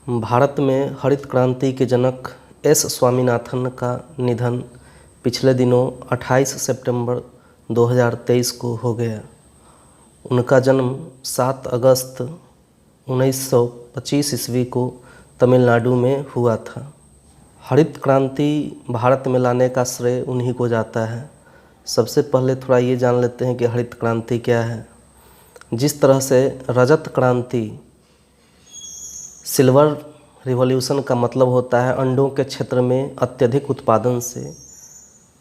भारत में हरित क्रांति के जनक एस स्वामीनाथन का निधन पिछले दिनों 28 सितंबर 2023 को हो गया। उनका जन्म 7 अगस्त 1925 ईस्वी को तमिलनाडु में हुआ था। हरित क्रांति भारत में लाने का श्रेय उन्हीं को जाता है। सबसे पहले थोड़ा ये जान लेते हैं कि हरित क्रांति क्या है। जिस तरह से रजत क्रांति सिल्वर रिवॉल्यूशन का मतलब होता है अंडों के क्षेत्र में अत्यधिक उत्पादन से,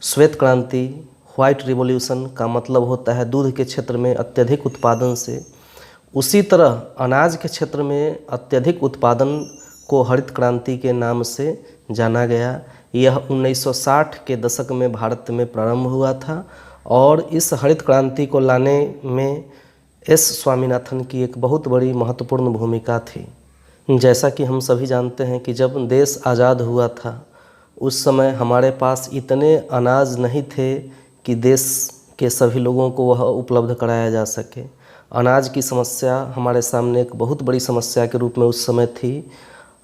श्वेत क्रांति व्हाइट रिवॉल्यूशन का मतलब होता है दूध के क्षेत्र में अत्यधिक उत्पादन से, उसी तरह अनाज के क्षेत्र में अत्यधिक उत्पादन को हरित क्रांति के नाम से जाना गया। यह 1960 के दशक में भारत में प्रारंभ हुआ था और इस हरित क्रांति को लाने में एस स्वामीनाथन की एक बहुत बड़ी महत्वपूर्ण भूमिका थी। जैसा कि हम सभी जानते हैं कि जब देश आज़ाद हुआ था उस समय हमारे पास इतने अनाज नहीं थे कि देश के सभी लोगों को वह उपलब्ध कराया जा सके। अनाज की समस्या हमारे सामने एक बहुत बड़ी समस्या के रूप में उस समय थी।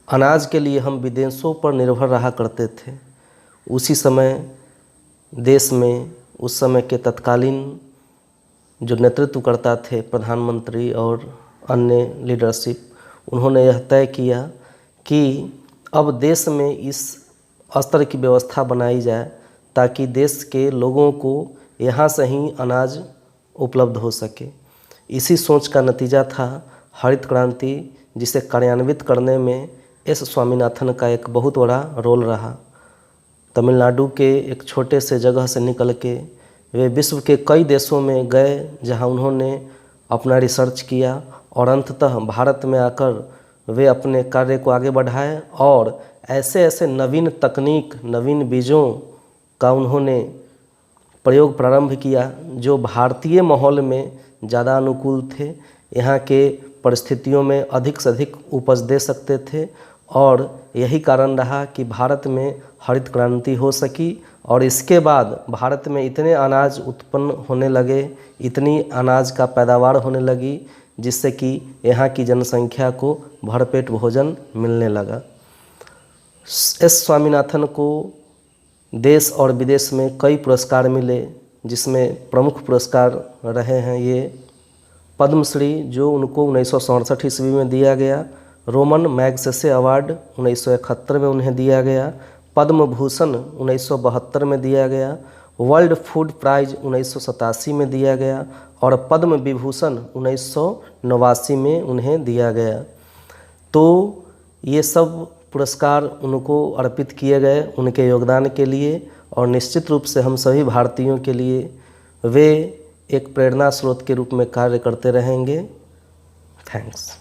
अनाज के लिए हम विदेशों पर निर्भर रहा करते थे। उसी समय देश में उस समय के तत्कालीन जो नेतृत्व करता थे प्रधानमंत्री और अन्य लीडरशिप, उन्होंने यह तय किया कि अब देश में इस स्तर की व्यवस्था बनाई जाए ताकि देश के लोगों को यहाँ से ही अनाज उपलब्ध हो सके। इसी सोच का नतीजा था हरित क्रांति, जिसे कार्यान्वित करने में एस स्वामीनाथन का एक बहुत बड़ा रोल रहा। तमिलनाडु के एक छोटे से जगह से निकल के वे विश्व के कई देशों में गए जहाँ उन्होंने अपना रिसर्च किया और अंततः भारत में आकर वे अपने कार्य को आगे बढ़ाए और ऐसे ऐसे नवीन तकनीक, नवीन बीजों का उन्होंने प्रयोग प्रारंभ किया जो भारतीय माहौल में ज़्यादा अनुकूल थे, यहाँ के परिस्थितियों में अधिक से अधिक उपज दे सकते थे और यही कारण रहा कि भारत में हरित क्रांति हो सकी। और इसके बाद भारत में इतने अनाज उत्पन्न होने लगे, इतनी अनाज का पैदावार होने लगी जिससे कि यहाँ की जनसंख्या को भरपेट भोजन मिलने लगा। एस स्वामीनाथन को देश और विदेश में कई पुरस्कार मिले, जिसमें प्रमुख पुरस्कार रहे हैं ये पद्मश्री जो उनको 1967 ईस्वी में दिया गया, रोमन मैग्सेसे अवार्ड 1971 में उन्हें दिया गया, पद्म भूषण 1972 में दिया गया, वर्ल्ड फूड प्राइज 1987 में दिया गया और पद्म विभूषण 1989 में उन्हें दिया गया। तो ये सब पुरस्कार उनको अर्पित किए गए उनके योगदान के लिए और निश्चित रूप से हम सभी भारतीयों के लिए वे एक प्रेरणा स्रोत के रूप में कार्य करते रहेंगे। थैंक्स।